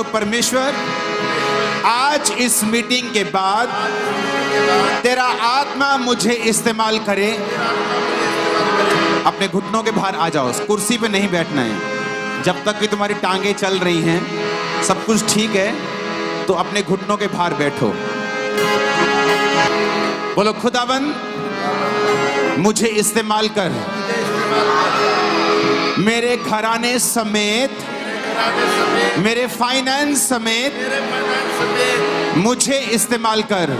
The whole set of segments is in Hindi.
परमेश्वर, आज इस मीटिंग के बाद तेरा आत्मा मुझे इस्तेमाल करे। अपने घुटनों के बाहर आ जाओ, कुर्सी पे नहीं बैठना है। जब तक कि तुम्हारी टांगे चल रही हैं, सब कुछ ठीक है, तो अपने घुटनों के बाहर बैठो। बोलो, खुदाबंद मुझे इस्तेमाल कर, मेरे घराने समेत, मेरे फाइनेंस समेत मुझे इस्तेमाल कर।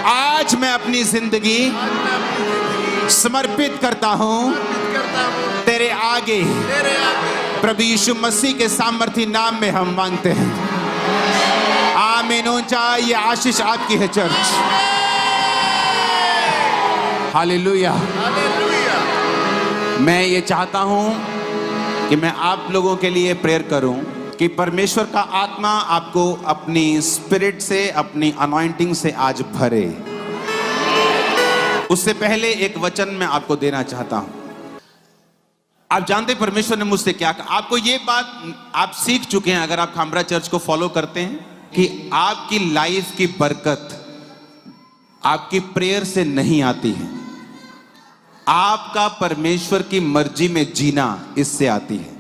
आज मैं अपनी जिंदगी समर्पित करता हूं तेरे आगे। प्रभु यीशु मसीह के सामर्थी नाम में हम मांगते हैं, आमीन। ऊंचा ये आशीष आपकी है चर्च। हालेलुया। मैं ये चाहता हूं कि मैं आप लोगों के लिए प्रेयर करूं कि परमेश्वर का आत्मा आपको अपनी स्पिरिट से, अपनी अनॉइंटिंग से आज भरे। उससे पहले एक वचन मैं आपको देना चाहता हूं। आप जानते हैं परमेश्वर ने मुझसे क्या कहा? आपको ये बात आप सीख चुके हैं अगर आप खामरा चर्च को फॉलो करते हैं, कि आपकी लाइफ की बरकत आपकी प्रेयर से नहीं आती है, आपका परमेश्वर की मर्जी में जीना इससे आती है।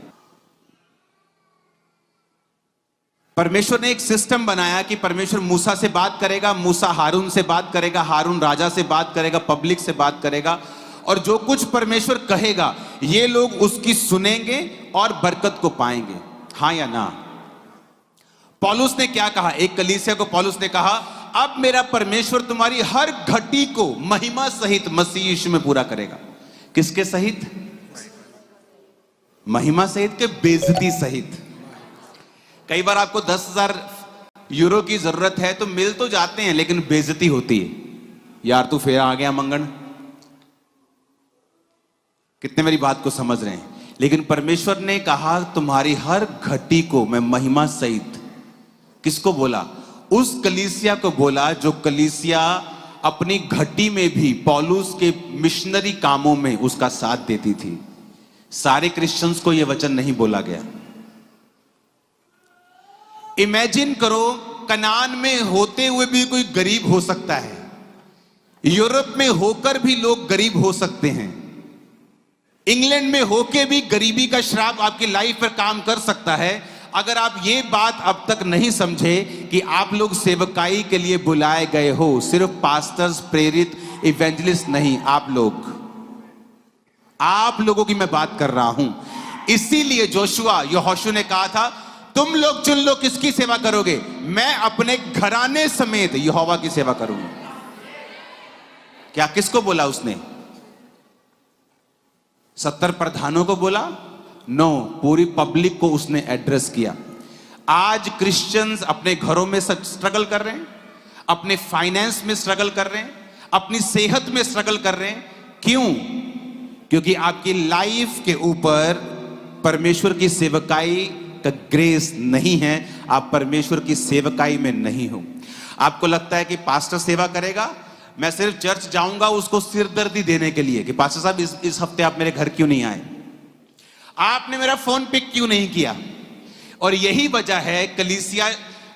परमेश्वर ने एक सिस्टम बनाया कि परमेश्वर मूसा से बात करेगा, मूसा हारून से बात करेगा, हारून राजा से बात करेगा, पब्लिक से बात करेगा, और जो कुछ परमेश्वर कहेगा ये लोग उसकी सुनेंगे और बरकत को पाएंगे। हाँ या ना? पौलुस ने क्या कहा? एक कलीसिया को पौलुस ने कहा, अब मेरा परमेश्वर तुम्हारी हर घटी को महिमा सहित मसीह यीशु में पूरा करेगा। किसके सहित? महिमा सहित के बेइज्जती सहित। कई बार आपको 10,000 यूरो की जरूरत है तो मिल तो जाते हैं, लेकिन बेइज्जती होती है। यार तू फिर आ गया मंगन। कितने मेरी बात को समझ रहे हैं? लेकिन परमेश्वर ने कहा तुम्हारी हर घटी को मैं महिमा सहित। किसको बोला? उस कलीसिया को बोला जो कलीसिया अपनी घटी में भी पौलुस के मिशनरी कामों में उसका साथ देती थी। सारे क्रिश्चियंस को यह वचन नहीं बोला गया। इमेजिन करो, कनान में होते हुए भी कोई गरीब हो सकता है, यूरोप में होकर भी लोग गरीब हो सकते हैं, इंग्लैंड में होकर भी गरीबी का श्राप आपकी लाइफ पर काम कर सकता है। अगर आप ये बात अब तक नहीं समझे कि आप लोग सेवकाई के लिए बुलाए गए हो, सिर्फ पास्टर्स, प्रेरित, इवेंजलिस्ट नहीं, आप लोगों की मैं बात कर रहा हूं। इसीलिए यहोशू ने कहा था, तुम लोग चुन लो किसकी सेवा करोगे। मैं अपने घराने समेत यहोवा की सेवा करूंगा। क्या किसको बोला उसने? 70 प्रधानों को बोला? नो, पूरी पब्लिक को उसने एड्रेस किया। आज क्रिश्चियंस अपने घरों में स्ट्रगल कर रहे हैं, अपने फाइनेंस में स्ट्रगल कर रहे हैं, अपनी सेहत में स्ट्रगल कर रहे हैं। क्यों? क्योंकि आपकी लाइफ के ऊपर परमेश्वर की सेवकाई का ग्रेस नहीं है। आप परमेश्वर की सेवकाई में नहीं हो। आपको लगता है कि पास्टर सेवा करेगा, मैं सिर्फ चर्च जाऊंगा उसको सिरदर्दी देने के लिए कि पास्टर साहब इस हफ्ते आप मेरे घर क्यों नहीं आए, आपने मेरा फोन पिक क्यों नहीं किया। और यही वजह है कलीसिया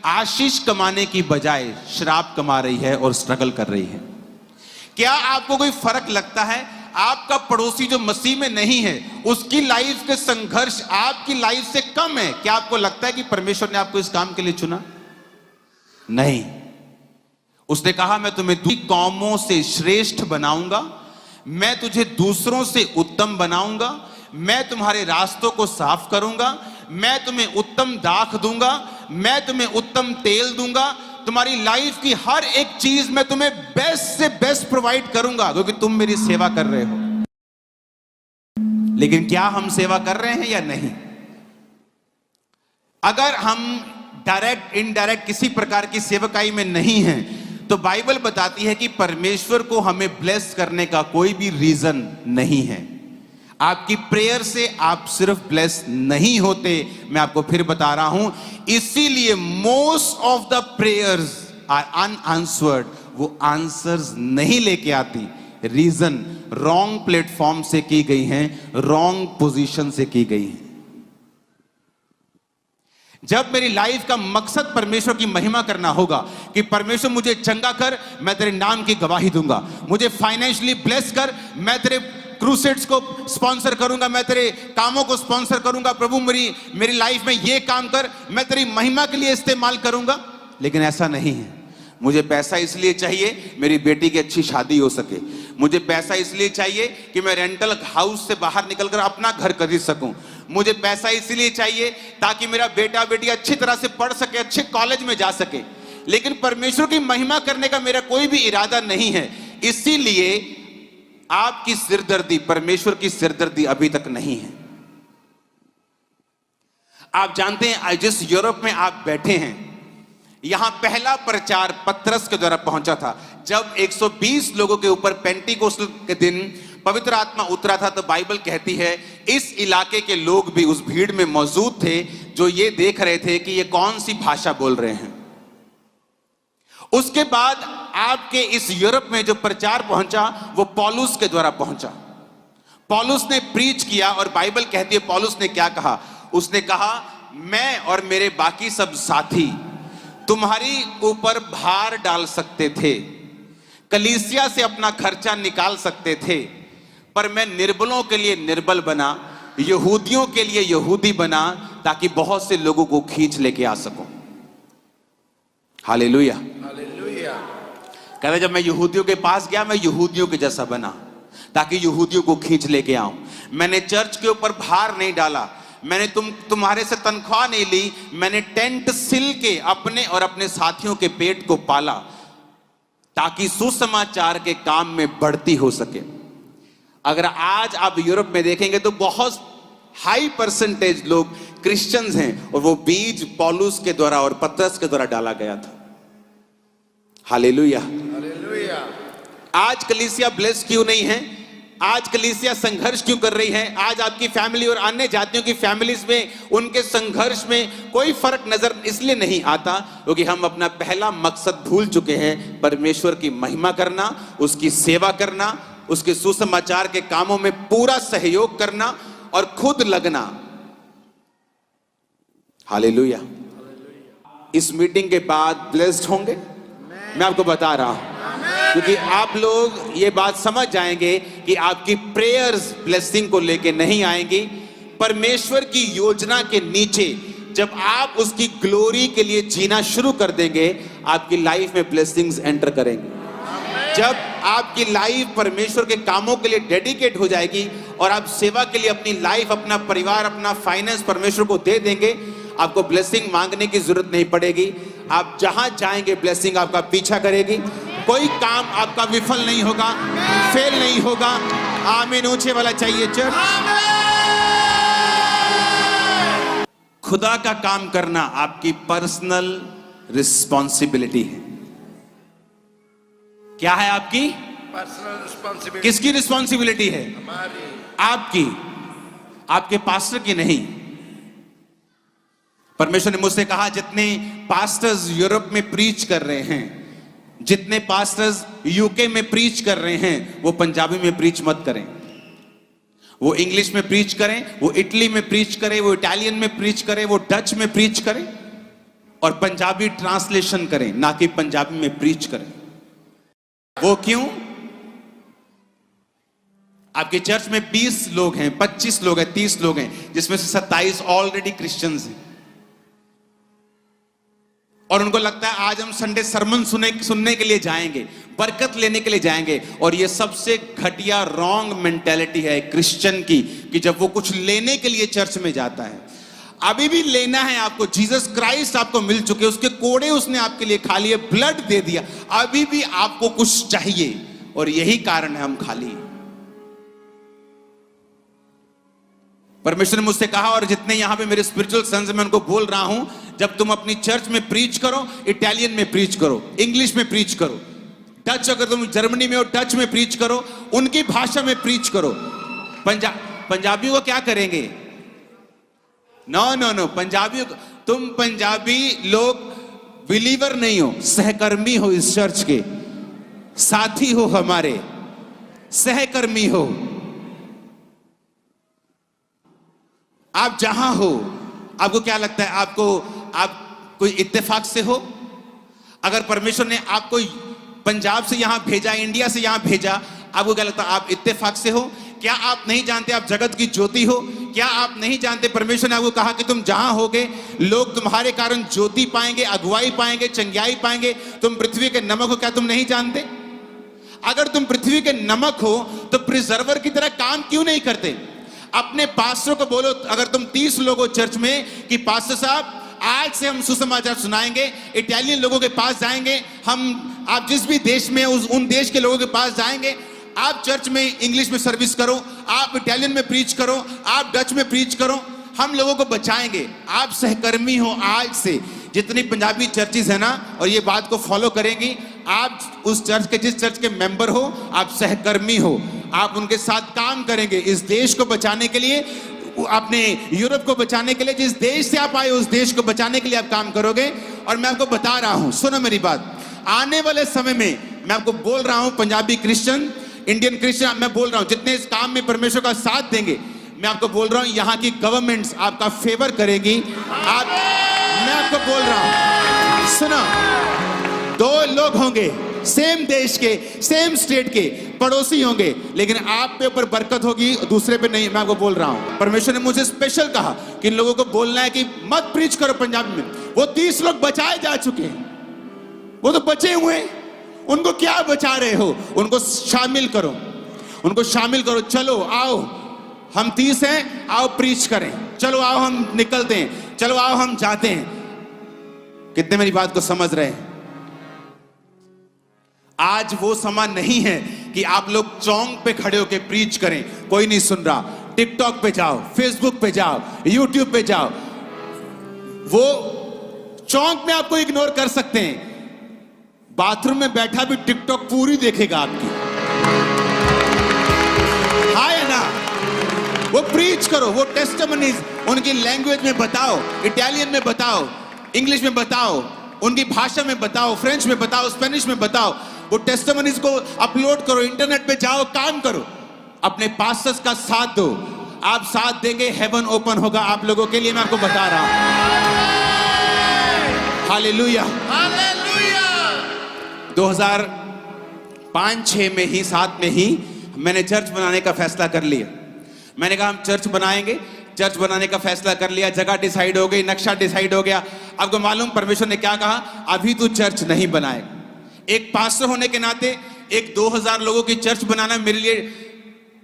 आशीष कमाने की बजाय श्राप कमा रही है और स्ट्रगल कर रही है। क्या आपको कोई फर्क लगता है? आपका पड़ोसी जो मसीह में नहीं है उसकी लाइफ के संघर्ष आपकी लाइफ से कम है। क्या आपको लगता है कि परमेश्वर ने आपको इस काम के लिए चुना? नहीं। उसने कहा मैं तुम्हें दूसरी कौमों से श्रेष्ठ बनाऊंगा, मैं तुझे दूसरों से उत्तम बनाऊंगा, मैं तुम्हारे रास्तों को साफ करूंगा, मैं तुम्हें उत्तम दाख दूंगा, मैं तुम्हें उत्तम तेल दूंगा, तुम्हारी लाइफ की हर एक चीज मैं तुम्हें बेस्ट से बेस्ट प्रोवाइड करूंगा, क्योंकि तुम मेरी सेवा कर रहे हो। लेकिन क्या हम सेवा कर रहे हैं या नहीं? अगर हम डायरेक्ट इनडायरेक्ट किसी प्रकार की सेवकाई में नहीं हैं, तो बाइबल बताती है कि परमेश्वर को हमें ब्लेस करने का कोई भी रीजन नहीं है। आपकी प्रेयर से आप सिर्फ ब्लेस नहीं होते, मैं आपको फिर बता रहा हूं। इसीलिए most of the prayers are unanswered, वो आंसर्स नहीं लेके आती। रीजन रॉन्ग प्लेटफॉर्म से की गई हैं, रॉन्ग पोजीशन से की गई हैं। जब मेरी लाइफ का मकसद परमेश्वर की महिमा करना होगा कि परमेश्वर मुझे चंगा कर, मैं तेरे नाम की गवाही दूंगा, मुझे फाइनेंशियली ब्लेस कर, मैं तेरे क्रूसेड्स को स्पॉन्सर करूंगा, मैं तेरे कामों को स्पॉन्सर करूंगा, प्रभु मेरी लाइफ में ये काम कर, मैं तेरी महिमा के लिए इस्तेमाल करूंगा। लेकिन ऐसा नहीं है। मुझे पैसा इसलिए चाहिए मेरी बेटी की अच्छी शादी हो सके, मुझे पैसा इसलिए चाहिए कि मैं रेंटल हाउस से बाहर निकलकर अपना घर खरीद सकूं, मुझे पैसा इसलिए चाहिए ताकि मेरा बेटा बेटी अच्छी तरह से पढ़ सके, अच्छे कॉलेज में जा सके। लेकिन परमेश्वर की महिमा करने का मेरा कोई भी इरादा नहीं है। इसीलिए आपकी सिरदर्दी, परमेश्वर की सिरदर्दी अभी तक नहीं है। आप जानते हैं जिस यूरोप में आप बैठे हैं, यहां पहला प्रचार पतरस के द्वारा पहुंचा था। जब 120 लोगों के ऊपर पेंटिकोस्टल के दिन पवित्र आत्मा उतरा था, तो बाइबल कहती है इस इलाके के लोग भी उस भीड़ में मौजूद थे, जो ये देख रहे थे कि ये कौन सी भाषा बोल रहे हैं। उसके बाद आपके इस यूरोप में जो प्रचार पहुंचा वो पौलुस के द्वारा पहुंचा। पौलुस ने प्रीच किया और बाइबल कहती है पौलुस ने क्या कहा। उसने कहा, मैं और मेरे बाकी सब साथी तुम्हारी ऊपर भार डाल सकते थे, कलीसिया से अपना खर्चा निकाल सकते थे, पर मैं निर्बलों के लिए निर्बल बना, यहूदियों के लिए यहूदी बना, ताकि बहुत से लोगों को खींच लेके आ सकूं। Hallelujah, hallelujah. कहता जब मैं यहूदियों के पास गया, मैं यहूदियों के जैसा बना, ताकि यहूदियों को खींच लेके आऊं। मैंने चर्च के ऊपर भार नहीं डाला, मैंने तुम्हारे से तनख्वाह नहीं ली, मैंने टेंट सिल के अपने और अपने साथियों के पेट को पाला, ताकि सुसमाचार के काम में बढ़ती हो सके। अगर आज आप यूरोप में देखेंगे तो बहुत हाई परसेंटेज लोग क्रिश्चियंस हैं, और वो बीज पौलुस के द्वारा और पतरस के द्वारा डाला गया था। Hallelujah, hallelujah. आज कलीसिया ब्लेस क्यों नहीं है? आज कलीसिया संघर्ष क्यों कर रही है? आज आपकी फैमिली और अन्य जातियों की फैमिलीज में उनके संघर्ष में कोई फर्क नजर इसलिए नहीं आता क्योंकि हम अपना पहला मकसद भूल चुके हैं, परमेश्वर की महिमा करना, उसकी सेवा करना, उसके सुसमाचार के कामों में पूरा सहयोग करना और खुद लगना। हालेलुया। इस मीटिंग के बाद ब्लेस्ड होंगे, मैं आपको बता रहा हूं, क्योंकि आप लोग ये बात समझ जाएंगे कि आपकी प्रेयर्स ब्लेसिंग को लेके नहीं आएंगी। परमेश्वर की योजना के नीचे जब आप उसकी ग्लोरी के लिए जीना शुरू कर देंगे, आपकी लाइफ में ब्लेसिंग्स एंटर करेंगे। जब आपकी लाइफ परमेश्वर के कामों के लिए डेडिकेट हो जाएगी और आप सेवा के लिए अपनी लाइफ, अपना परिवार, अपना फाइनेंस परमेश्वर को दे देंगे, आपको ब्लेसिंग मांगने की जरूरत नहीं पड़ेगी। आप जहां जाएंगे ब्लेसिंग आपका पीछा करेगी। कोई काम आपका विफल नहीं होगा, फेल नहीं होगा। आमीन ऊंचे वाला चाहिए चर्च। खुदा का काम करना आपकी पर्सनल रिस्पॉन्सिबिलिटी है। क्या है आपकी पर्सनल रिस्पॉन्सिबिलिटी? किसकी रिस्पॉन्सिबिलिटी है? हमारी, आपकी, आपके पास्टर की नहीं। परमेश्वर ने मुझसे कहा, जितने पास्टर्स यूरोप में प्रीच कर रहे हैं, जितने पास्टर्स यूके में प्रीच कर रहे हैं, वो पंजाबी में प्रीच मत करें। वो इंग्लिश में प्रीच करें, वो इटली में प्रीच करें, वो इटालियन में प्रीच करें, वो डच में प्रीच करें, और पंजाबी ट्रांसलेशन करें, ना कि पंजाबी में प्रीच करें। वो क्यों? आपके चर्च में 20 लोग हैं, 25 लोग हैं, 30 लोग हैं, जिसमें से 27 ऑलरेडी क्रिश्चियंस हैं, और उनको लगता है आज हम संडे सरमन सुनने के लिए जाएंगे, बरकत लेने के लिए जाएंगे। और ये सबसे घटिया रॉन्ग मेंटेलिटी है क्रिश्चियन की, कि जब वो कुछ लेने के लिए चर्च में जाता है, अभी भी लेना है आपको। जीसस क्राइस्ट आपको मिल चुके, उसके कोड़े उसने आपके लिए खा लिए, ब्लड दे दिया, अभी भी आपको कुछ चाहिए, और यही कारण है हम खाली। परमेश्वर ने मुझसे कहा, और जितने यहां पे मेरे स्पिरिचुअल सन्स मैं उनको बोल रहा हूं, जब तुम अपनी चर्च में प्रीच करो, इटालियन में प्रीच करो, इंग्लिश में प्रीच करो, डच, अगर तुम जर्मनी में हो डच में प्रीच करो, उनकी भाषा में प्रीच करो। पंजाबियों को क्या करेंगे? नो, पंजाबी, तुम पंजाबी लोग बिलीवर नहीं हो, सहकर्मी हो, इस चर्च के साथी हो, हमारे सहकर्मी हो। आप जहां हो, आपको क्या लगता है? आपको आप कोई इत्तेफाक से हो, अगर परमेश्वर ने आपको पंजाब से यहां भेजा, इंडिया से यहां भेजा, आपको क्या लगता है आप इत्तेफाक से हो? क्या आप नहीं जानते आप जगत की ज्योति हो? क्या आप नहीं जानते परमेश्वर ने आपको कहा कि तुम जहां होगे लोग तुम्हारे कारण ज्योति पाएंगे, अगुवाई पाएंगे, चंगियाई पाएंगे? तुम पृथ्वी के नमक हो, क्या तुम नहीं जानते? अगर तुम पृथ्वी के नमक हो तो प्रिजर्वर की तरह काम क्यों नहीं करते? अपने पास्टर को बोलो, अगर तुम 30 लोग हो चर्च में, कि पास्टर साहब आज से हम सुसमाचार सुनाएंगे, इटालियन लोगों के पास जाएंगे, हम आप जिस भी देश में उन देश के लोगों के पास जाएंगे, आप चर्च में इंग्लिश में सर्विस करो, आप इटालियन में प्रीच करो, आप डच में प्रीच करो, हम लोगों को बचाएंगे। आप सहकर्मी हो आज से। जितनी पंजाबी चर्चेस है ना, और ये बात को फॉलो करेंगी, आप उस चर्च के, जिस चर्च के मेंबर हो, आप सहकर्मी हो, आप उनके साथ काम करेंगे इस देश को बचाने के लिए, अपने यूरोप को बचाने के लिए। जिस देश से आप आए उस देश को बचाने के लिए आप काम करोगे। और मैं आपको बता रहा हूं, सुनो मेरी बात, आने वाले समय में मैं आपको बोल रहा हूं, पंजाबी क्रिश्चियन, इंडियन क्रिश्चियन, मैं बोल रहा हूं जितने इस काम में परमेश्वर का साथ देंगे, मैं आपको बोल रहा हूं यहाँ की गवर्नमेंट्स आपका फेवर करेगी। मैं आपको बोल रहा हूं, सुनो, 2 लोग होंगे सेम देश के, सेम स्टेट के, पड़ोसी होंगे, लेकिन आप पे ऊपर बरकत होगी, दूसरे पे नहीं। मैं आपको बोल रहा हूं, परमेश्वर ने मुझे स्पेशल कहा कि इन लोगों को बोलना है कि मत प्रीच करो पंजाबी में। वो 30 लोग बचाए जा चुके हैं, वो तो बचे हुए हैं, उनको क्या बचा रहे हो? उनको शामिल करो, उनको शामिल करो। चलो आओ, हम 30 हैं, आओ प्रीच करें, चलो आओ हम निकलते हैं, चलो आओ हम जाते हैं। कितने मेरी बात को समझ रहे हैं? आज वो समय नहीं है कि आप लोग चौक पे खड़े होकर प्रीच करें, कोई नहीं सुन रहा। टिकटॉक पे जाओ, फेसबुक पे जाओ, यूट्यूब पे जाओ। वो चौक में आपको इग्नोर कर सकते हैं, बाथरूम में बैठा भी टिकटॉक पूरी देखेगा आपकी। है ना? वो प्रीच करो, वो टेस्टिमनीज उनकी लैंग्वेज में बताओ, इटालियन में बताओ, इंग्लिश में बताओ, उनकी भाषा में बताओ, फ्रेंच में बताओ, स्पेनिश में बताओ। वो टेस्टिमनीज को अपलोड करो, इंटरनेट पे जाओ, काम करो, अपने पास्टर्स का साथ दो। आप साथ देंगे, हेवन ओपन होगा आप लोगों के लिए, मैं आपको बता रहा हूं। Hallelujah, hallelujah. 2005-6 में ही, 7 में ही मैंने चर्च बनाने का फैसला कर लिया। मैंने कहा हम चर्च बनाएंगे, चर्च बनाने का फैसला कर लिया, जगह डिसाइड हो गई, नक्शा डिसाइड हो गया। आपको मालूम परमेश्वर ने क्या कहा? अभी तू चर्च नहीं बनाएगा। एक पास्टर होने के नाते एक 2000 लोगों की चर्च बनाना मेरे लिए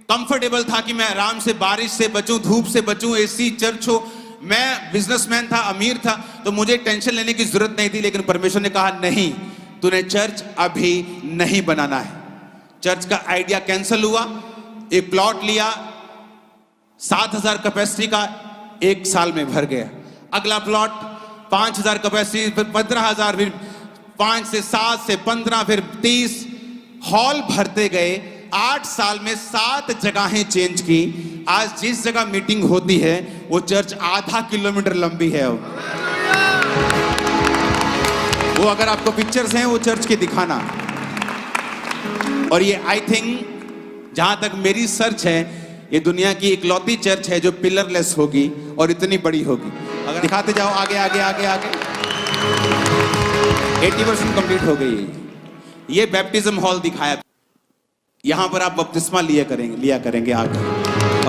कंफर्टेबल था कि मैं आराम से बारिश से बचूं, धूप से बचूं, एसी चर्च हो। मैं बिजनेसमैन था, अमीर था, तो मुझे टेंशन लेने की जरूरत नहीं थी। लेकिन परमेश्वर ने कहा नहीं, तूने चर्च अभी नहीं बनाना है। चर्च का आइडिया कैंसिल हुआ। एक प्लॉट लिया, 7000 कैपेसिटी का, 1 साल में भर गया। अगला प्लॉट 5000 कैपेसिटी, फिर 15000, फिर 5 से 7 से 15, फिर 30। हॉल भरते गए। 8 साल में 7 जगहें चेंज की। आज जिस जगह मीटिंग होती है वो चर्च आधा किलोमीटर लंबी है। वो अगर आपको पिक्चर्स हैं वो चर्च के दिखाना। और ये आई थिंक, जहां तक मेरी सर्च है, ये दुनिया की इकलौती चर्च है जो पिलरलेस होगी और इतनी बड़ी होगी। अगर दिखाते जाओ आगे आगे आगे आगे, 80% कंप्लीट हो गई है। ये बैप्टिज्म हॉल दिखाया, यहां पर आप बपतिस्मा लिया करेंगे आकर।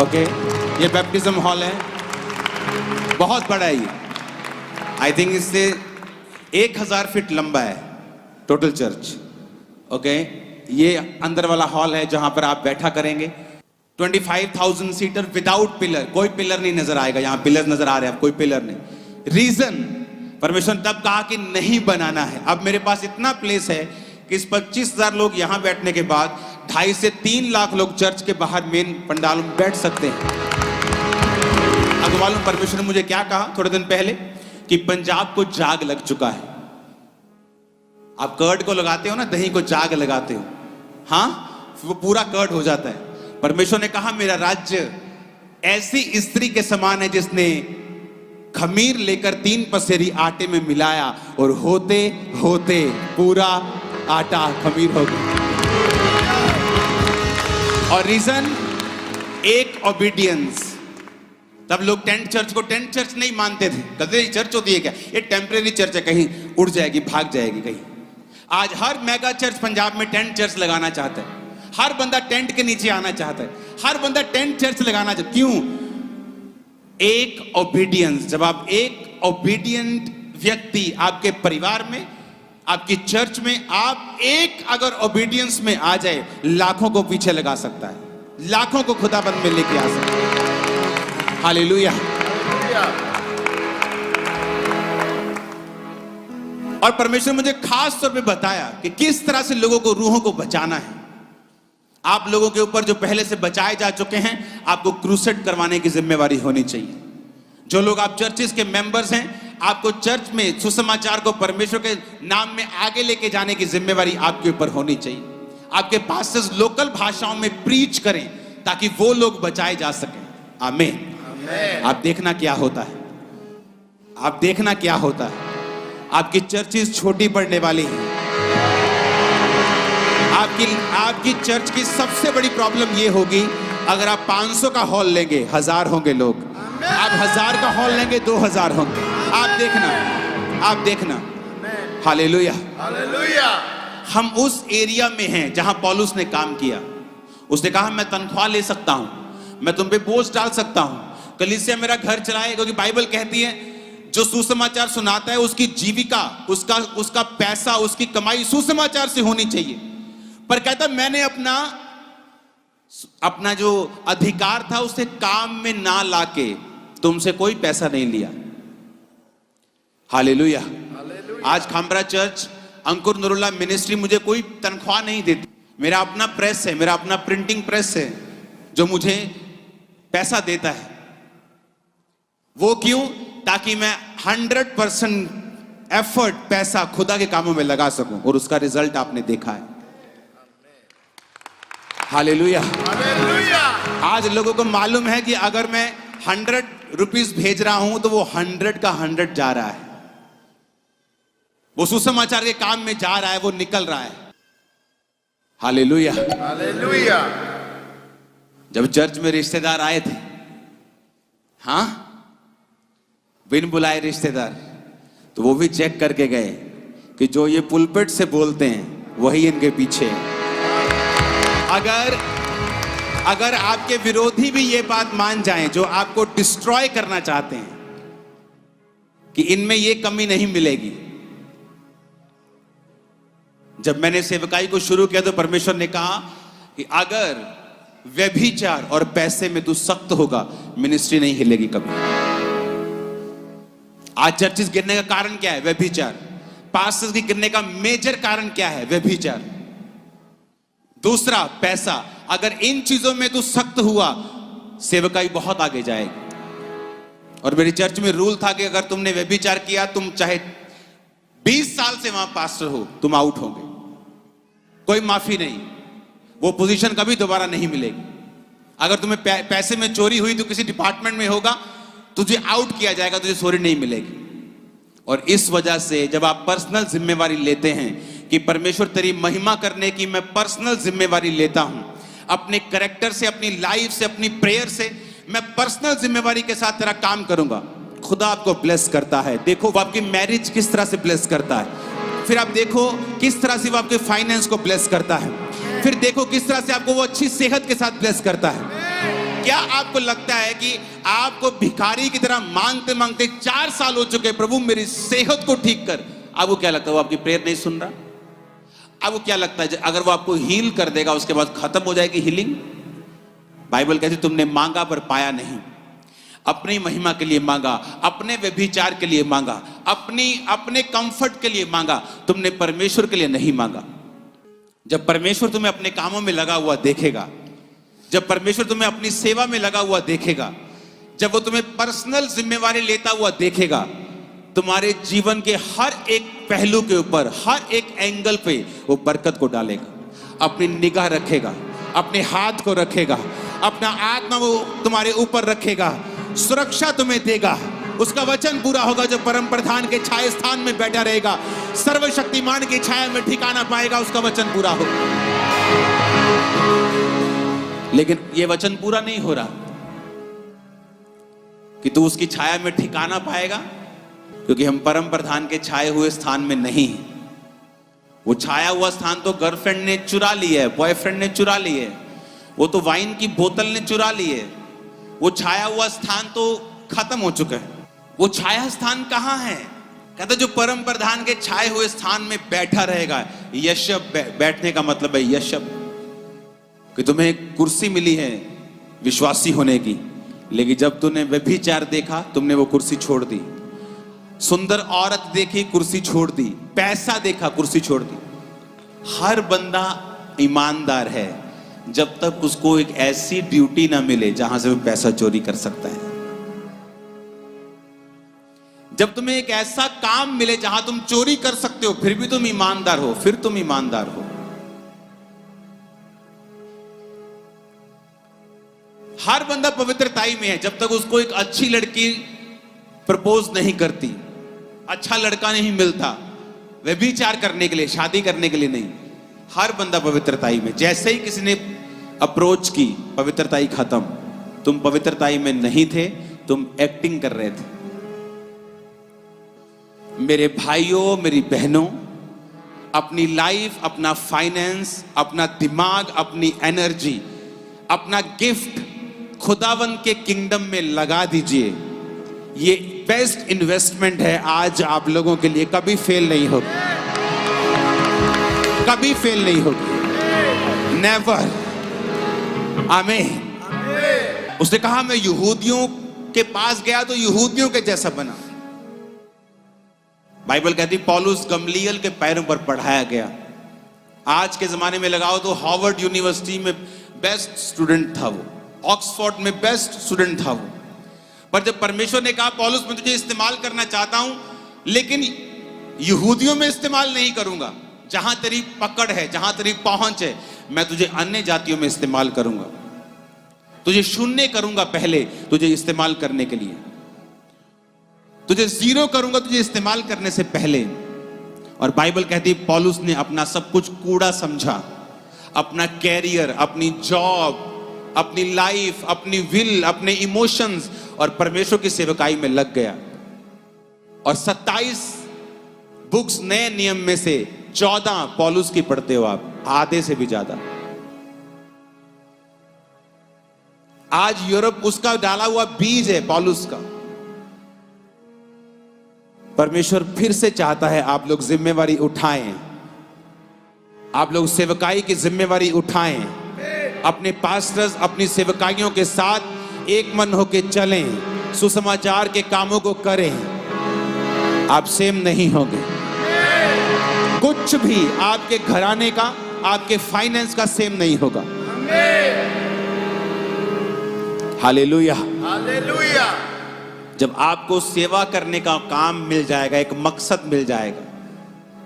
ओके, ये बैप्टिज्म हॉल है, बहुत बड़ा है ये। आई थिंक इससे 1000 फीट लंबा है टोटल चर्च। ओके, ये अंदर वाला हॉल है जहां पर आप बैठा करेंगे। 25,000 सीटर विदाउट पिलर, कोई पिलर नहीं नजर आएगा। यहां पिलर नजर आ रहे हैं, कोई पिलर नहीं। रीजन, परमेश्वर ने तब कहा कि नहीं बनाना है। अब मेरे पास इतना प्लेस है कि इस 25,000 लोग यहां बैठने के बाद 2.5 से 3 लाख लोग चर्च के बाहर मेन पंडाल में बैठ सकते हैं। अब मालूम परमेश्वर ने मुझे क्या कहा थोड़े दिन पहले? कि पंजाब को जाग लग चुका है। आप कर्ड को लगाते हो ना, दही को जाग लगाते हो, हाँ, वो पूरा कर्ड हो जाता है। परमेश्वर ने कहा मेरा राज्य ऐसी स्त्री के समान है जिसने खमीर लेकर 3 पसेरी आटे में मिलाया और होते होते पूरा आटा खमीर हो गया। और रीजन, एक ओबीडियंस, तब लोग टेंट चर्च को टेंट चर्च नहीं मानते थे, कहते चर्च होती है क्या, ये टेम्परेरी चर्च है, कहीं उड़ जाएगी, भाग जाएगी कहीं। आज हर मेगा चर्च पंजाब में टेंट चर्च लगाना चाहता है, हर बंदा टेंट के नीचे आना चाहता है, हर बंदा टेंट चर्च लगाना चाहता है। क्यों? एक ओबीडियंस, जब आप एक ओबीडियंट व्यक्ति आपके परिवार में, आपकी चर्च में, आप एक अगर ओबीडियंस में आ जाए, लाखों को पीछे लगा सकता है, लाखों को खुदाबंद में लेके आ सकता है। हालेलुया। और परमेश्वर मुझे खास तौर पे बताया कि किस तरह से लोगों को, रूहों को बचाना है। आप लोगों के ऊपर जो पहले से बचाए जा चुके हैं, आपको क्रूसेड करवाने की जिम्मेवारी होनी चाहिए। जो लोग आप चर्चिस के मेंबर्स हैं, आपको चर्च में सुसमाचार को परमेश्वर के नाम में आगे लेके जाने की जिम्मेवारी आपके ऊपर होनी चाहिए। आपके पास्टर्स लोकल भाषाओं में प्रीच करें ताकि वो लोग बचाए जा सकें। आमीन। आप देखना क्या होता है, आप देखना क्या होता है। आपकी चर्चेस छोटी पड़ने वाली हैं। आपकी चर्च की सबसे बड़ी प्रॉब्लम ये होगी, अगर आप 500 का हॉल लेंगे, 1000 होंगे लोग। आप 1000 का हॉल लेंगे, 2000 होंगे। आप देखना, आप देखना। Hallelujah, hallelujah. हम उस एरिया में हैं जहां पौलुस ने काम किया। उसने कहा मैं तनख्वाह ले सकता हूं, मैं तुम पे बोझ डाल सकता हूं, कलीसिया मेरा घर चलाए, क्योंकि बाइबल कहती है जो सुसमाचार सुनाता है उसकी जीविका, उसका पैसा, उसकी कमाई सुसमाचार से होनी चाहिए। पर कहता मैंने अपना जो अधिकार था उसे काम में ना लाके तुमसे कोई पैसा नहीं लिया। हालेलुया। आज खामरा चर्च, अंकुर नूरुल्लाह मिनिस्ट्री मुझे कोई तनख्वाह नहीं देती। मेरा अपना प्रेस है, मेरा अपना प्रिंटिंग प्रेस है जो मुझे पैसा देता है। वो क्यों? ताकि मैं 100% एफर्ट, पैसा खुदा के कामों में लगा सकूं, और उसका रिजल्ट आपने देखा है। Hallelujah, hallelujah. आज लोगों को मालूम है कि अगर मैं 100 रुपीस भेज रहा हूं तो वो 100 का 100 जा रहा है, वो सुसमाचार के काम में जा रहा है, वो निकल रहा है। Hallelujah, hallelujah. जब चर्च में रिश्तेदार आए थे, हाँ, बिन बुलाए रिश्तेदार, तो वो भी चेक करके गए कि जो ये पुलपिट से बोलते हैं वही इनके पीछे है। अगर आपके विरोधी भी ये बात मान जाएं, जो आपको डिस्ट्रॉय करना चाहते हैं, कि इनमें ये कमी नहीं मिलेगी। जब मैंने सेवकाई को शुरू किया तो परमेश्वर ने कहा कि अगर व्यभिचार और पैसे में तू सख्त होगा, मिनिस्ट्री नहीं हिलेगी कभी। आज चर्चेस गिरने का कारण क्या है? व्यभिचार। पास्टर्स की गिरने का मेजर कारण क्या है? व्यभिचार। दूसरा, पैसा। अगर इन चीजों में तू सख्त हुआ, सेवकाई बहुत आगे जाएगी। और मेरी चर्च में रूल था कि अगर तुमने व्यभिचार किया, तुम चाहे 20 साल से वहां पास्टर हो, तुम आउट होंगे, कोई माफी नहीं, वो पोजीशन कभी दोबारा नहीं मिलेगी। अगर तुम्हें पैसे में चोरी हुई तो किसी डिपार्टमेंट में होगा, तुझे आउट किया जाएगा, तुझे सॉरी नहीं मिलेगी। और इस वजह से जब आप पर्सनल जिम्मेवारी लेते हैं कि परमेश्वर तेरी महिमा करने की मैं पर्सनल जिम्मेवारी लेता हूं, अपने कैरेक्टर से, अपनी लाइफ से, अपनी प्रेयर से मैं पर्सनल जिम्मेवारी के साथ तेरा काम करूंगा, खुदा आपको ब्लेस करता है। देखो वो आपकी मैरिज किस तरह से ब्लेस करता है, फिर आप देखो किस तरह से वो आपके फाइनेंस को ब्लेस करता है, फिर देखो किस तरह से आपको वो अच्छी सेहत के साथ ब्लेस करता है। क्या आपको लगता है कि आपको भिखारी की तरह मांगते मांगते 4 साल हो चुके, प्रभु मेरी सेहत को ठीक कर, आपको क्या लगता है वो आपकी प्रेयर नहीं सुन रहा? आपको क्या लगता है अगर वो आपको हील कर देगा उसके बाद खत्म हो जाएगी हीलिंग? बाइबल कहती तुमने मांगा पर पाया नहीं, अपनी महिमा के लिए मांगा, अपने व्यभिचार के लिए मांगा, अपने कंफर्ट के लिए मांगा, तुमने परमेश्वर के लिए नहीं मांगा। जब परमेश्वर तुम्हें अपने कामों में लगा हुआ देखेगा, जब परमेश्वर तुम्हें अपनी सेवा में लगा हुआ देखेगा, जब वो तुम्हें पर्सनल जिम्मेवारी लेता हुआ देखेगा, तुम्हारे जीवन के हर एक पहलू के ऊपर, हर एक एंगल पे वो बरकत को डालेगा, अपनी निगाह रखेगा, अपने हाथ को रखेगा, अपना आत्मा वो तुम्हारे ऊपर रखेगा, सुरक्षा तुम्हें देगा। उसका वचन पूरा होगा जो परम प्रधान के छाया स्थान में बैठा रहेगा, सर्वशक्तिमान की छाया में ठिकाना पाएगा, उसका वचन पूरा होगा। लेकिन ये वचन पूरा नहीं हो रहा। कि तू उसकी छाया में ठिकाना पाएगा, क्योंकि हम परम प्रधान के छाए हुए स्थान में नहीं हैं। वो छाया हुआ स्थान तो गर्लफ्रेंड ने चुरा लिया है, बॉयफ्रेंड ने चुरा लिया है, वो तो वाइन की बोतल ने चुरा ली है। वो छाया हुआ स्थान तो खत्म हो चुका है। वो छाया स्थान कहाँ है? कहता जो परम प्रधान के छाए हुए स्थान में बैठा रहेगा। यशब, बैठने का मतलब है यशब, कि तुम्हें एक कुर्सी मिली है विश्वासी होने की, लेकिन जब तूने व्यभिचार देखा तुमने वो कुर्सी छोड़ दी। सुंदर औरत देखी, कुर्सी छोड़ दी। पैसा देखा, कुर्सी छोड़ दी। हर बंदा ईमानदार है जब तक उसको एक ऐसी ड्यूटी ना मिले जहां से वो पैसा चोरी कर सकता है। जब तुम्हें एक ऐसा काम मिले जहां तुम चोरी कर सकते हो, फिर भी तुम ईमानदार हो, फिर तुम ईमानदार हो। हर बंदा पवित्रताई में है जब तक उसको एक अच्छी लड़की प्रपोज नहीं करती, अच्छा लड़का नहीं मिलता व्यभिचार करने के लिए, शादी करने के लिए नहीं। हर बंदा पवित्रताई में। जैसे ही किसी ने अप्रोच की, पवित्रताई खत्म। तुम पवित्रताई में नहीं थे, तुम एक्टिंग कर रहे थे। मेरे भाइयों, मेरी बहनों, अपनी लाइफ, अपना फाइनेंस, अपना दिमाग, अपनी एनर्जी, अपना गिफ्ट खुदावन के किंगडम में लगा दीजिए। ये बेस्ट इन्वेस्टमेंट है आज आप लोगों के लिए। कभी फेल नहीं होगी, कभी फेल नहीं होगी, नेवर। आमीन। उसने कहा मैं यहूदियों के पास गया तो यहूदियों के जैसा बना। बाइबल कहती पौलुस गमलीएल के पैरों पर पढ़ाया गया। आज के जमाने में लगाओ तो हार्वर्ड यूनिवर्सिटी में बेस्ट स्टूडेंट था वो, ऑक्सफोर्ड में बेस्ट स्टूडेंट था वो। पर जब परमेश्वर ने कहा पौलुस मैं तुझे इस्तेमाल करना चाहता हूं, लेकिन यहूदियों में इस्तेमाल नहीं करूंगा, जहां तेरी पकड़ है, जहां तेरी पहुंच है, मैं तुझे अन्य जातियों में इस्तेमाल करूंगा। तुझे शून्य करूंगा पहले तुझे इस्तेमाल करने के लिए, तुझे जीरो करूंगा तुझे इस्तेमाल करने से पहले। और बाइबल कहती पौलुस ने अपना सब कुछ कूड़ा समझा, अपना कैरियर, अपनी जॉब, अपनी लाइफ, अपनी विल, अपने इमोशंस, और परमेश्वर की सेवकाई में लग गया। और 27 बुक्स नए नियम में से 14 पौलुस की पढ़ते हो आप, आधे से भी ज्यादा। आज यूरोप उसका डाला हुआ बीज है पौलुस का। परमेश्वर फिर से चाहता है आप लोग जिम्मेवारी उठाएं, आप लोग सेवकाई की जिम्मेवारी उठाएं, अपने पास्टर्स, अपनी सेवकाइयों के साथ एक मन होकर चलें, सुसमाचार के कामों को करें। आप सेम नहीं होंगे, कुछ भी आपके घराने का, आपके फाइनेंस का सेम नहीं होगा। Hallelujah, hallelujah. जब आपको सेवा करने का काम मिल जाएगा, एक मकसद मिल जाएगा,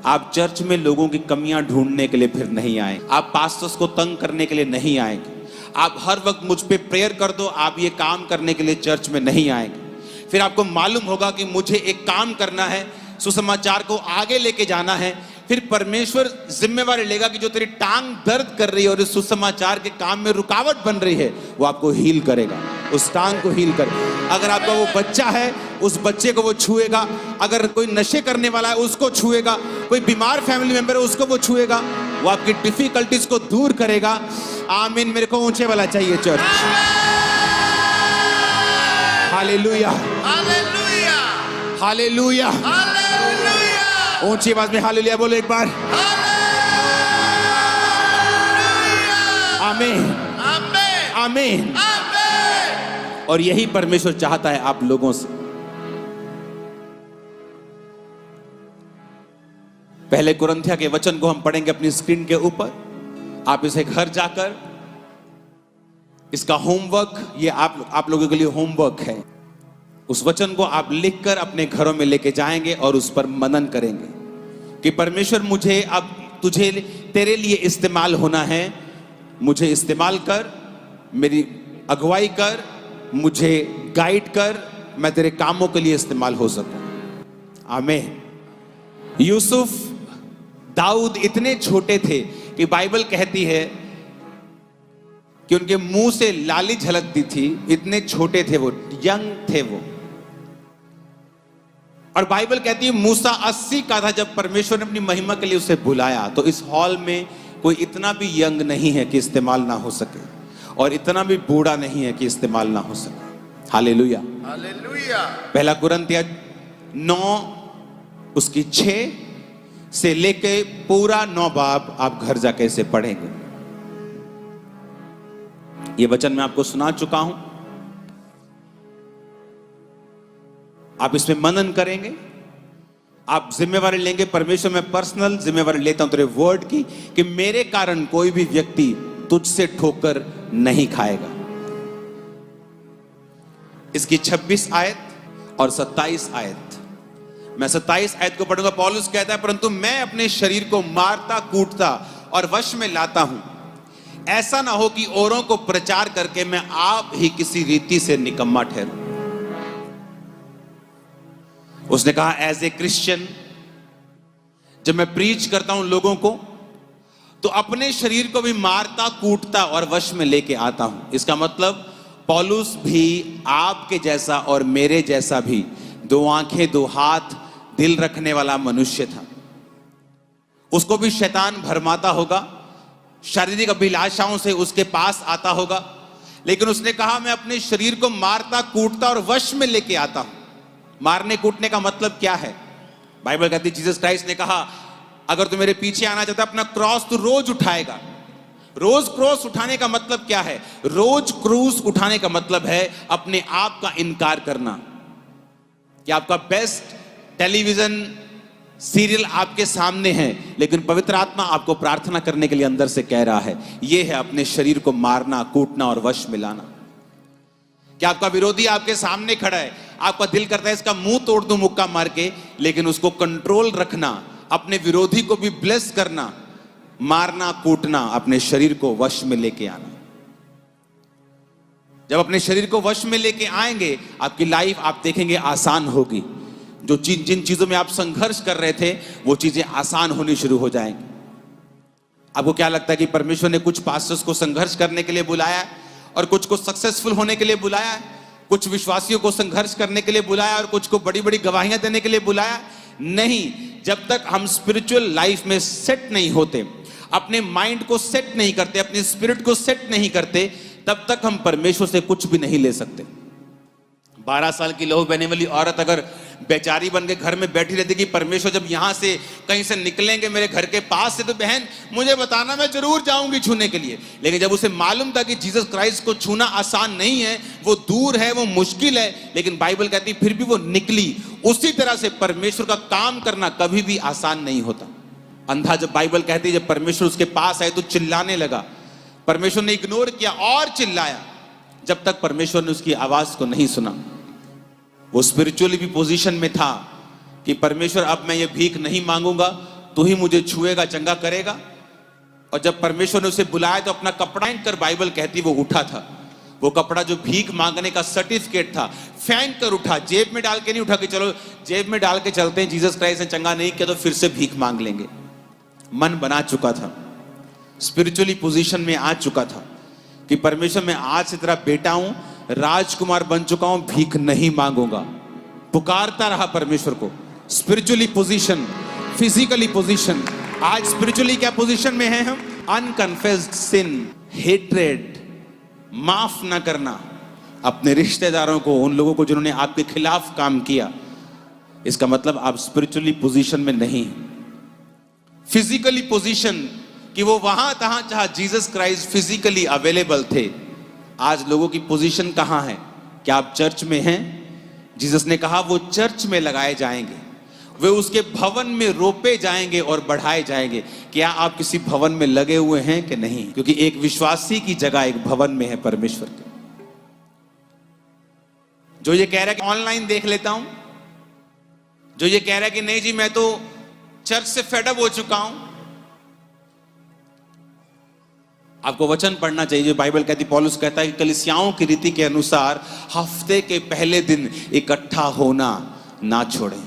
आप चर्च में लोगों की कमियां ढूंढने के लिए फिर नहीं आए, आप पास्टर्स को तंग करने के लिए नहीं आएंगे, आप हर वक्त मुझ पे प्रेयर कर दो, आप ये काम करने के लिए चर्च में नहीं आएंगे। फिर आपको मालूम होगा कि मुझे एक काम करना है, सुसमाचार को आगे लेके जाना है। फिर परमेश्वर जिम्मेवारी लेगा कि जो तेरी टांग दर्द कर रही है और इस सुसमाचार के काम में रुकावट बन रही है, वो आपको हील करेगा, उस टांग को हील करेगा। अगर आपका वो बच्चा है, उस बच्चे को वो छुएगा। अगर कोई नशे करने वाला है, उसको छुएगा। कोई बीमार फैमिली मेंबर है, उसको वो छुएगा। वो आपकी डिफिकल्टीज को दूर करेगा। आमीन। मेरे को ऊंचे वाला चाहिए church. Hallelujah, hallelujah, hallelujah, hallelujah. ऊंची आवाज में हालेलुया बोलो एक बार। आमीन, आमीन, आमीन। और यही परमेश्वर चाहता है आप लोगों से। पहले कुरिन्थियों के वचन को हम पढ़ेंगे अपनी स्क्रीन के ऊपर। आप इसे घर जाकर, इसका होमवर्क, ये आप लोगों के लिए होमवर्क है। उस वचन को आप लिखकर अपने घरों में लेके जाएंगे और उस पर मनन करेंगे कि परमेश्वर मुझे अब तुझे, तेरे लिए इस्तेमाल होना है। मुझे इस्तेमाल कर, मेरी अगुवाई कर, मुझे गाइड कर, मैं तेरे कामों के लिए इस्तेमाल हो सकूं। आमीन। यूसुफ, दाऊद इतने छोटे थे कि बाइबल कहती है कि उनके मुंह से लाली झलकती थी, इतने छोटे थे वो। यंग थे वो। और बाइबल कहती है मूसा 80 का था जब परमेश्वर ने अपनी महिमा के लिए उसे बुलाया। तो इस हॉल में कोई इतना भी यंग नहीं है कि इस्तेमाल ना हो सके, और इतना भी बूढ़ा नहीं है कि इस्तेमाल ना हो सके। Hallelujah, hallelujah. पहला कुरिन्थिया 9 उसकी 6 से लेके पूरा 9 बाब आप घर जाके इसे पढ़ेंगे। ये वचन मैं आपको सुना चुका हूं, आप इसमें मनन करेंगे, आप जिम्मेवारी लेंगे। परमेश्वर मैं पर्सनल जिम्मेवारी लेता हूं तेरे वर्ड की, कि मेरे कारण कोई भी व्यक्ति तुझसे ठोकर नहीं खाएगा। इसकी 26 आयत और 27 आयत, मैं 27 आयत को पढ़ूंगा। पौलुस कहता है, परंतु मैं अपने शरीर को मारता कूटता और वश में लाता हूं, ऐसा ना हो कि औरों को प्रचार करके मैं आप ही किसी रीति से निकम्मा ठहरूं। उसने कहा एज ए क्रिश्चियन जब मैं प्रीच करता हूं लोगों को, तो अपने शरीर को भी मारता कूटता और वश में लेके आता हूं। इसका मतलब पौलुस भी आपके जैसा और मेरे जैसा भी 2 आंखें 2 हाथ दिल रखने वाला मनुष्य था। उसको भी शैतान भरमाता होगा, शारीरिक अभिलाषाओं से उसके पास आता होगा, लेकिन उसने कहा मैं अपने शरीर को मारता कूटता और वश में लेके आता हूं। मारने कूटने का मतलब क्या है? बाइबल कहती है जीसस क्राइस्ट ने कहा अगर तू मेरे पीछे आना चाहता है अपना क्रॉस तू रोज उठाएगा। रोज क्रॉस उठाने का मतलब क्या है? रोज क्रूस उठाने का मतलब है अपने आप का इनकार करना। कि आपका बेस्ट टेलीविजन सीरियल आपके सामने है, लेकिन पवित्र आत्मा आपको प्रार्थना करने के लिए अंदर से कह रहा है, यह है अपने शरीर को मारना कूटना और वश में लाना। कि आपका विरोधी आपके सामने खड़ा है, आपका दिल करता है इसका मुंह तोड़ दूं मुक्का मार के, लेकिन उसको कंट्रोल रखना, अपने विरोधी को भी ब्लेस करना, मारना कूटना, अपने शरीर को वश में लेके आना। जब अपने शरीर को वश में लेके आएंगे, आपकी लाइफ आप देखेंगे आसान होगी। जो जिन चीजों में आप संघर्ष कर रहे थे वो चीजें आसान होनी शुरू हो जाएंगी। आपको क्या लगता है कि परमेश्वर ने कुछ पास्टर्स को संघर्ष करने के लिए बुलाया है और कुछ को सक्सेसफुल होने के लिए बुलाया है? कुछ विश्वासियों को संघर्ष करने के लिए बुलाया और कुछ को बड़ी बड़ी गवाहियां देने के लिए बुलाया? नहीं। जब तक हम स्पिरिचुअल लाइफ में सेट नहीं होते, अपने माइंड को सेट नहीं करते, अपने स्पिरिट को सेट नहीं करते, तब तक हम परमेश्वर से कुछ भी नहीं ले सकते। 12 साल की लहू बहने वाली औरत अगर बेचारी बन के घर में बैठी रहती कि परमेश्वर जब यहां से कहीं से निकलेंगे मेरे घर के पास से तो बहन मुझे बताना, मैं जरूर जाऊंगी छूने के लिए। लेकिन जब उसे मालूम था कि जीसस क्राइस्ट को छूना आसान नहीं है, वो दूर है, वो मुश्किल है, लेकिन बाइबल कहती फिर भी वो निकली। उसी तरह से परमेश्वर का काम करना कभी भी आसान नहीं होता। अंधा जब बाइबल कहती है जब परमेश्वर उसके पास आए तो चिल्लाने लगा, परमेश्वर ने इग्नोर किया और चिल्लाया जब तक परमेश्वर ने उसकी आवाज को नहीं सुना। वो स्पिरिचुअली भी पोजीशन में था कि परमेश्वर अब मैं ये भीख नहीं मांगूंगा, तू ही मुझे छुएगा, चंगा करेगा। और जब परमेश्वर ने उसे बुलाया तो अपना कपड़ा फेंक कर, बाइबल कहती वो उठा था। वो कपड़ा जो भीख मांगने का सर्टिफिकेट था, फेंक कर उठा, जेब में डाल के नहीं उठा कि चलो जेब में डाल के चलते हैं, जीसस क्राइस्ट ने चंगा नहीं किया तो फिर से भीख मांग लेंगे। मन बना चुका था, स्पिरिचुअली पोजीशन में आ चुका था कि परमेश्वर मैं आज से तेरा बेटा हूं, राजकुमार बन चुका हूं, भीख नहीं मांगूंगा। पुकारता रहा परमेश्वर को। Spiritually position, physically position. आज स्पिरिचुअली क्या पोजीशन में है हम? अनकन्फेस्ड सिन, हेट्रेड, माफ ना करना अपने रिश्तेदारों को, उन लोगों को जिन्होंने आपके खिलाफ काम किया। इसका मतलब आप स्पिरिचुअली पोजीशन में नहीं। फिजिकली पोजीशन कि वो वहां तहां जहां जीसस क्राइस्ट फिजिकली अवेलेबल थे। आज लोगों की पोजीशन कहां है? क्या आप चर्च में हैं? जीसस ने कहा वो चर्च में लगाए जाएंगे, वे उसके भवन में रोपे जाएंगे और बढ़ाए जाएंगे। क्या आप किसी भवन में लगे हुए हैं कि नहीं? क्योंकि एक विश्वासी की जगह एक भवन में है परमेश्वर के। जो ये कह रहा है कि ऑनलाइन देख लेता हूं, जो ये कह रहा है कि नहीं जी मैं तो चर्च से फेडअप हो चुका हूं, आपको वचन पढ़ना चाहिए। बाइबल कहती, पौलुस कहता है कि कलीसियाओं की रीति के अनुसार हफ्ते के पहले दिन इकट्ठा होना ना छोड़ें।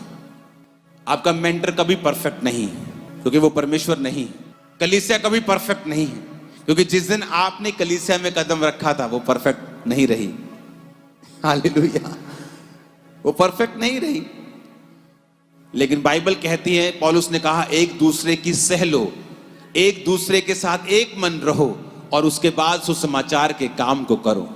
आपका मेंटर कभी परफेक्ट नहीं है क्योंकि वो परमेश्वर नहीं है। कलीसिया कभी परफेक्ट नहीं है क्योंकि जिस दिन आपने कलीसिया में कदम रखा था वो परफेक्ट नहीं रही। हालेलुया। वो परफेक्ट नहीं रही, लेकिन बाइबल कहती है, पौलुस ने कहा एक दूसरे की सह लो, एक दूसरे के साथ एक मन रहो और उसके बाद सुसमाचार के काम को करो।